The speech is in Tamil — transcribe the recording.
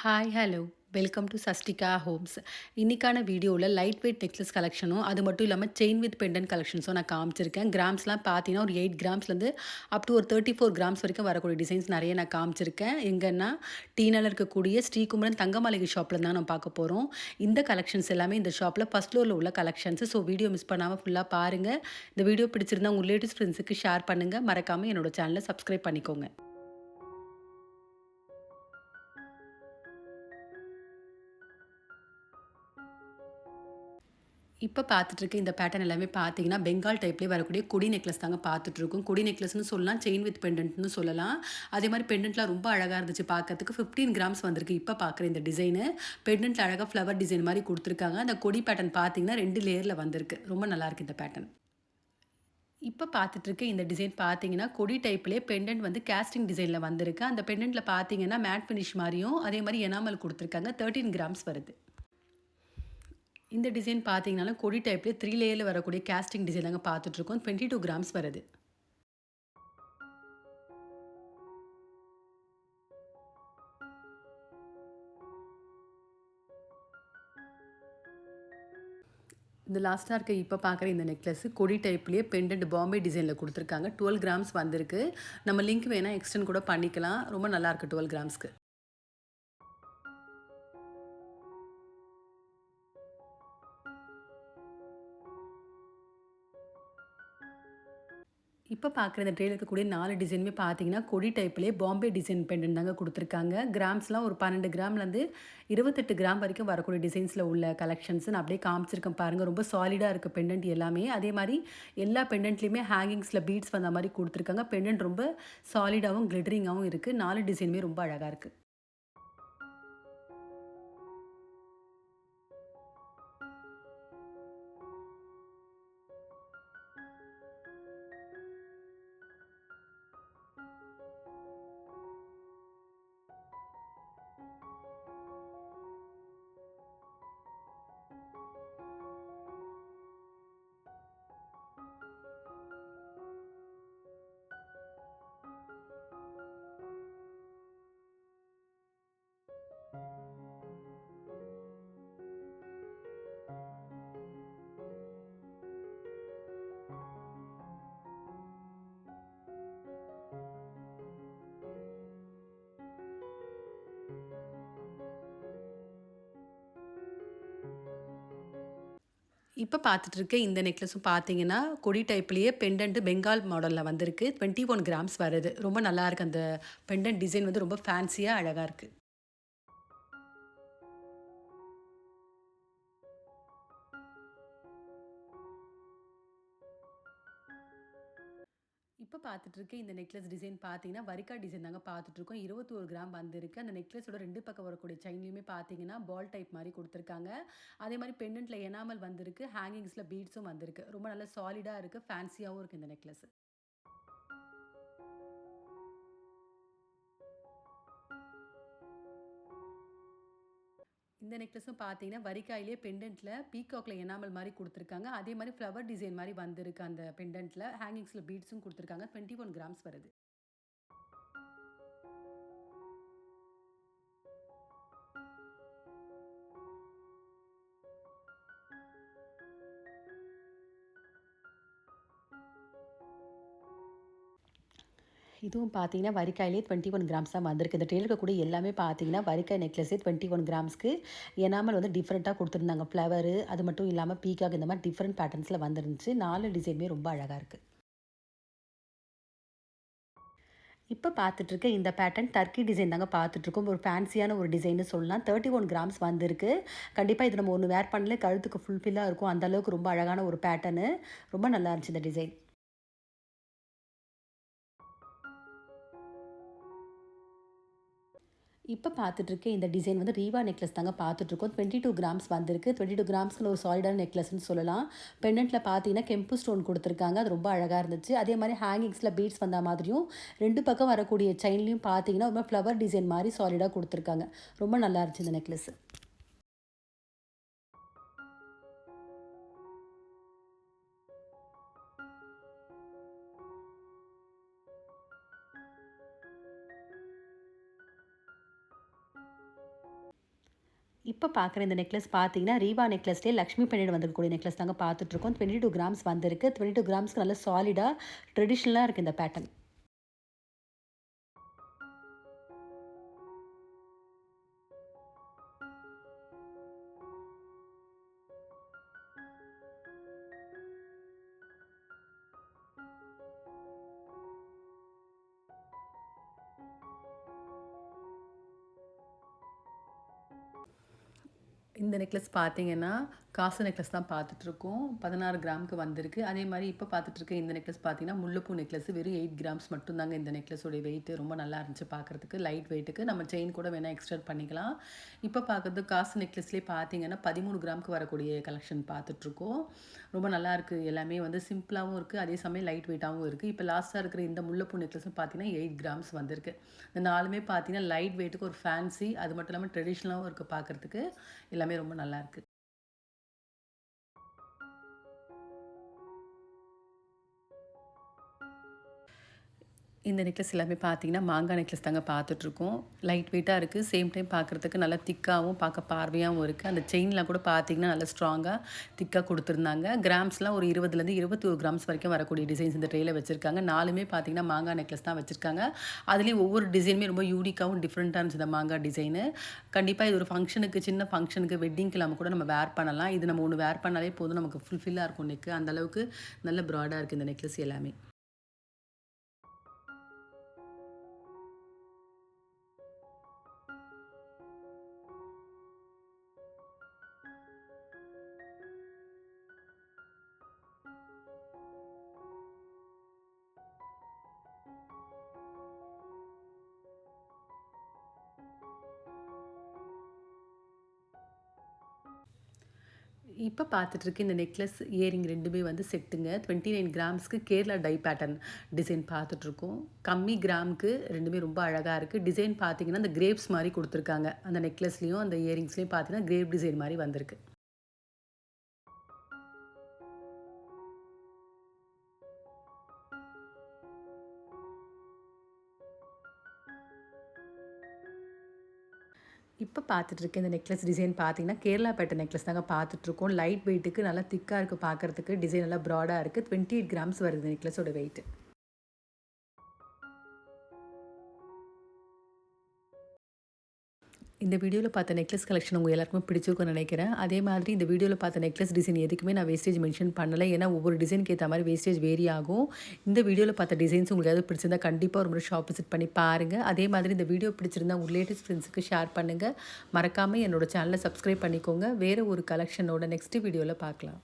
Hi, hello. வெல்கம் டு சஸ்டிகா ஹோம்ஸ். இன்னைக்கான வீடியோல லைட் வெயிட் நெக்லஸ் கலெக்ஷனும், அது மட்டும் இல்லாம செயின் வித் பெண்டன்ட் கலெக்ஷன்ஸும் நான் காமிச்சிருக்கேன். கிராம்ஸ்லாம் பார்த்தீங்கன்னா, ஒரு 8 கிராம்ஸ்லேருந்து அப் டூ ஒரு 34 கிராம்ஸ் வரைக்கும் வரக்கூடிய டிசைன்ஸ் நெறைய நான் காமிச்சிருக்கேன். எங்கன்னா, டீநகர்ல இருக்கக்கூடிய ஸ்ரீகுமரன் தங்க மாளிகை ஷாப்ல தான் நம்ம பார்க்க போறோம். இந்த கலெக்ஷன்ஸ் எல்லாமே இந்த ஷாப்ல ஃபர்ஸ்ட் ஃப்ளோர்ல உள்ள கலெக்ஷன்ஸ். ஸோ வீடியோ மிஸ் பண்ணாம ஃபுல்லா பாருங்க. இந்த வீடியோ பிடிச்சிருந்தா உங்க ரிலேட்டிவ்ஸ், ஃப்ரெண்ட்ஸுக்கு ஷேர் பண்ணுங்க. மறக்காம என்னோட சேனல சப்ஸ்கிரைப் பண்ணிக்கோங்க. இப்ப பார்த்துட்டு இருக்க இந்த பேட்டர்ன் எல்லாமே பார்த்தீங்கன்னா, பெங்கால் டைப்லயே வரக்கூடிய கொடி நெக்லஸ் தாங்க பார்த்துட்டுருக்கோம். கொடி நெக்லஸ்ன்னு சொல்லலாம். செயின் வித் பெண்டன்ட்ன்னு சொல்லலாம். அதேமாரி பெண்டன்ட்லாம் ரொம்ப அழகா இருந்துச்சு பார்க்கறதுக்கு. 15 கிராம்ஸ் வந்திருக்கு. இப்ப பார்க்குற இந்த டிசைனு. பெண்டன்ட்ல அழகா ஃப்ளவர் டிசைன் மாரி குடுத்துருக்காங்க. அந்த கொடி பேட்டர்ன் பார்த்தீங்கன்னா, 2 லேயர்ல வந்திருக்கு. ரொம்ப நல்லாயிருக்கு இந்த பேட்டர்ன். இப்ப பார்த்துட்டு இருக்க இந்த டிசைன் பார்த்தீங்கன்னா, கொடி டைப்லயே பெண்டன்ட் வந்து கேஸ்டிங் டிசைன்ல வந்திருக்கு. அந்த பெண்டன்ட்ல பார்த்தீங்கன்னா, மேட் ஃபினிஷ் மாரியும், அதேமாரி எனாமல் குடுத்துருக்காங்க. 13 கிராம்ஸ் வருது. இந்த டிசைன் பார்த்தீங்கனாலும் கொடி டைப்லயே 3 லேயர்ல வரக்கூடிய கேஸ்டிங் டிசைன் தாங்க பார்த்துட்டுருக்கோம். 22 கிராம்ஸ் வருது. இந்த லாஸ்ட்டா இருக்க இப்ப பார்க்குற இந்த நெக்லஸ் கொடி டைப்லயே பெண்டன்ட் பாம்பே டிசைன்ல குடுத்துருக்காங்க. 12 கிராம்ஸ் வந்திருக்கு. நம்ம லிங்க் வேணா எக்ஸ்டெண்ட் கூட பண்ணிக்கலாம். ரொம்ப நல்லாயிருக்கு 12 கிராம்ஸ்க்கு. இப்ப பார்க்குற இந்த ட்ரேல இருக்கக்கூடிய 4 டிசைனுமே பார்த்தீங்கன்னா, கொடி டைப்லயே பாம்பே டிசைன் பெண்டன்ட் தாங்க குடுத்துருக்காங்க. கிராம்ஸ்லாம் ஒரு 12 கிராம்லேருந்து 28 கிராம் வரைக்கும் வரக்கூடிய டிசைன்ஸ்ல உள்ள கலெக்ஷன்ஸ் நான் அப்படியே காமிச்சிருக்கேன் பாருங்க. ரொம்ப சாலிடா இருக்கு பெண்டன்ட் எல்லாமே. அதே மாரி எல்லா பெண்டன்ட்லயுமே ஹேங்கிங்ஸ்ல பீட்ஸ் வந்த மாரி குடுத்துருக்காங்க. பெண்டன்ட் ரொம்ப சாலிடாவும், கிளிட்டரிங்காவும் இருக்கு. 4 டிசைனுமே ரொம்ப அழகா இருக்கு. இப்ப பார்த்துட்டு இருக்க இந்த நெக்லஸும் பார்த்தீங்கன்னா, கொடி டைப்லயே பெண்டன்ட் பெங்கால் மாடல்ல வந்திருக்கு. 21 கிராம்ஸ் வருது. ரொம்ப நல்லா இருக்கு. அந்த பெண்டன்ட் டிசைன் வந்து ரொம்ப ஃபேன்சியா அழகா இருக்கு. இப்ப பார்த்துட்டு இருக்க இந்த நெக்லஸ் டிசைன் பார்த்தீங்கன்னா, வரிக்கா டிசைன் தாங்க பார்த்துட்டு இருக்கோம். 21 கிராம் வந்திருக்கு. அந்த நெக்லஸோட 2 பக்கம் வரக்கூடிய செயின்லயுமே பார்த்தீங்கன்னா, பால் டைப் மாரி குடுத்துருக்காங்க. அதே மாரி பெண்டன்ட்ல எனாமல் வந்திருக்கு. ஹேங்கிங்ஸ்ல பீட்ஸும் வந்திருக்கு. ரொம்ப நல்லா சாலிடா இருக்கு. ஃபேன்சியாவும் இருக்கு இந்த நெக்லஸ். இந்த நெக்லஸும் பார்த்தீங்கன்னா, வரிக்காயிலேயே பெண்டன்ட்ல பீகாக்ல எனாமல் மாரி குடுத்துருக்காங்க. அதே மாரி ஃப்ளவர் டிசைன் மாரி வந்திருக்கு அந்த பெண்டன்ட்ல. ஹேங்கிங்ஸ்ல பீட்ஸும் குடுத்துருக்காங்க. 21 கிராம்ஸ் வருது. இதுவும் பார்த்தீங்கன்னா, வரிக்காயிலேயே 21 கிராம்ஸ் தான் வந்திருக்கு. இந்த ட்ரேல இருக்கக்கூடிய எல்லாமே பார்த்தீங்கன்னா, வரிக்காய் நெக்லஸே 21 கிராம்ஸ்க்கு எனாமல் வந்து டிஃபரெண்ட்டா குடுத்துருந்தாங்க. ஃப்ளவரு, அது மட்டும் இல்லாம பீகாக் இந்த மாரி டிஃபரெண்ட் பேட்டர்ன்ஸ்ல வந்துருந்துச்சு. 4 டிசைனுமே ரொம்ப அழகா இருக்கு. இப்ப பார்த்துட்டு இருக்க இந்த பேட்டர்ன் டர்க்கி டிசைன் தாங்க பார்த்துட்டுருக்கோம். ஒரு ஃபேன்சியான ஒரு டிசைன்னு சொல்லலாம். 31 கிராம்ஸ் வந்திருக்கு. கண்டிப்பா இது நம்ம ஒண்ணு வேர் பண்ணலே கழுத்துக்கு ஃபுல்ஃபில்லா இருக்கும். அந்த அளவுக்கு ரொம்ப அழகான ஒரு பேட்டர்னு. ரொம்ப நல்லா இருந்துச்சு இந்த டிசைன். இப்ப பார்த்துட்டு இருக்க இந்த டிசைன் வந்து ரீவா நெக்லஸ் தாங்க பார்த்துட்டுருக்கோம். 22 கிராம்ஸ் வந்திருக்கு. 22 கிராம்ஸ்ல ஒரு சாலிடான நெக்லஸ்ன்னு சொல்லலாம். பெண்டன்ட்ல பார்த்தீங்கன்னா, கெம்பு ஸ்டோன் குடுத்துருக்காங்க. அது ரொம்ப அழகா இருந்துச்சு. அதே மாரி ஹேங்கிங்ஸ்ல பீட்ஸ் வந்த மாதிரியும், 2 பக்கம் வரக்கூடிய செயின்லயும் பார்த்தீங்கன்னா, ஒரு மாரி ஃப்ளவர் டிசைன் மாரி சாலிடா குடுத்துருக்காங்க. ரொம்ப நல்லா இருந்துச்சு இந்த நெக்லஸ். இப்போ பார்க்குற இந்த நெக்லஸ் பார்த்தீங்கன்னா, ரீவா நெக்லஸ்லேயே லக்ஷ்மி பெண்டன்ட் வந்திருக்கக்கூடிய நெக்லஸ் தாங்க பார்த்துட்ருக்கோம். 22 கிராம்ஸ் வந்திருக்கு. 22 கிராம்ஸ்க்கு நல்ல சாலிடா ட்ரெடிஷ்னலா இருக்கு இந்த பேட்டர்ன். இந்த நெக்லஸ் பார்த்தீங்கன்னா, காசு நெக்லஸ் தான் பார்த்துட்ருக்கோம். 16 கிராமுக்கு வந்திருக்கு. அதே மாரி இப்போ பார்த்துட்ருக்க இந்த நெக்லஸ் பார்த்தீங்கன்னா, முல்லைப்பூ நெக்லஸ் வெறும் 8 கிராம்ஸ் மட்டும் தாங்க இந்த நெக்லஸோட வெயிட்டு. ரொம்ப நல்லா இருந்துச்சு பார்க்குறதுக்கு. லைட் வெயிட்டுக்கு நம்ம செயின் கூட வேணா எக்ஸ்டெண்ட் பண்ணிக்கலாம். இப்போ பார்க்குறது காசு நெக்லஸ்லேயே பார்த்தீங்கன்னா, 13 கிராமுக்கு வரக்கூடிய கலெக்ஷன் பார்த்துட்ருக்கோம். ரொம்ப நல்லாயிருக்கு. எல்லாமே வந்து சிம்பிளாவும் இருக்கு. அதே சமயம் லைட் வெயிட்டாவும் இருக்கு. இப்போ லாஸ்ட்டா இருக்கிற இந்த முல்லைப்பூ நெக்லஸும் பார்த்தீங்கன்னா, 8 கிராம்ஸ் வந்திருக்கு. இந்த 4மே பார்த்தீங்கன்னா, லைட் வெயிட்டுக்கு ஒரு ஃபேன்சி, அது மட்டும் இல்லாம ட்ரெடிஷ்னலாவும் இருக்கு பார்க்குறதுக்கு. எல்லாமே ரொம்ப நல்லாயிருக்கு. இந்த நெக்லஸ் எல்லாமே பார்த்தீங்கன்னா, மாங்கா நெக்லஸ் தாங்க பார்த்துட்ருக்கோம். லைட் வெயிட்டா இருக்கு. சேம் டைம் பார்க்குறதுக்கு நல்லா திக்காவும், பார்க்க பார்வையாவும் இருக்கு. அந்த செயின்லாம் கூட பார்த்தீங்கன்னா, நல்லா ஸ்ட்ராங்கா, திக்கா குடுத்துருந்தாங்க. கிராம்ஸ்லாம் ஒரு 20லேருந்து 21 கிராம்ஸ் வரைக்கும் வரக்கூடிய டிசைன்ஸ் இந்த ட்ரேல வச்சிருக்காங்க. 4மே பார்த்தீங்கன்னா, மாங்கா நெக்லஸ் தான் வச்சிருக்காங்க. அதுலேயும் ஒவ்வொரு டிசைனுமே ரொம்ப யூனிக்காவும், டிஃப்ரெண்ட்டா இருந்துச்சு இந்த மாங்கா டிசைனு. கண்டிப்பா இது ஒரு ஃபங்ஷனுக்கு, சின்ன ஃபங்ஷனுக்கு, வெட்டிங்க்குலாம் கூட நம்ம வேர் பண்ணலாம். இது நம்ம ஒண்ணு வேர் பண்ணாலே போதும். நமக்கு ஃபுல்ஃபில்லா இருக்கும் நெக்கு. அந்த அளவுக்கு நல்ல ப்ராடா இருக்கு இந்த நெக்லஸ் எல்லாமே. இப்ப பார்த்துட்டுருக்க இந்த நெக்லஸ், இயரிங் 2மே வந்து செட்டுங்க. 29 கிராம்ஸ்க்கு கேரளா டை பேட்டர்ன் டிசைன் பார்த்துட்ருக்கோம். கம்மி கிராமுக்கு 2மே ரொம்ப அழகா இருக்கு. டிசைன் பார்த்தீங்கன்னா, அந்த கிரேப்ஸ் மாரி குடுத்துருக்காங்க. அந்த நெக்லஸ்லயும், அந்த இயரிங்ஸ்லயும் பார்த்தீங்கன்னா, கிரேப் டிசைன் மாரி வந்திருக்கு. இப்ப பார்த்துட்டுருக்க இந்த நெக்லஸ் டிசைன் பார்த்தீங்கன்னா, கேரளா பேட்டர்ன் நெக்லஸ் தாங்க பார்த்துட்ருக்கோம். லைட் வெயிட்டுக்கு நல்லா திக்கா இருக்கு பார்க்கறதுக்கு. டிசைன் நல்லா ப்ராடா இருக்கு. 28 கிராம்ஸ் வருது இந்த நெக்லஸோட வெயிட். இந்த வீடியோல பார்த்த நெக்லஸ் கலெக்ஷன் உங்க எல்லாருக்குமே பிடிச்சிருக்கும்னு நினைக்கிறேன். அதே மாதிரி இந்த வீடியோல பார்த்த நெக்லஸ் டிசைன் எதுக்குமே நான் வேஸ்டேஜ் மென்ஷன் பண்ணல. ஏன்னா ஒவ்வொரு டிசைனுக்கு ஏத்த மாரி வேஸ்டேஜ் வேரி ஆகும். இந்த வீடியோல பார்த்த டிசைன்ஸ் உங்களுக்கு ஏதாவது பிடிச்சிருந்தா கண்டிப்பா ஒரு முறை ஷாப் விசிட் பண்ணி பாருங்க. அதே மாதிரி இந்த வீடியோ பிடிச்சிருந்தா உங்க ரிலேட்டிவ்ஸ், ஃப்ரெண்ட்ஸ்க்கு ஷேர் பண்ணுங்க. மறக்காம என்னோட சேனல சப்ஸ்கிரைப் பண்ணிக்கோங்க. வேற ஒரு கலெக்ஷனோட நெக்ஸ்ட் வீடியோல பார்க்கலாம்.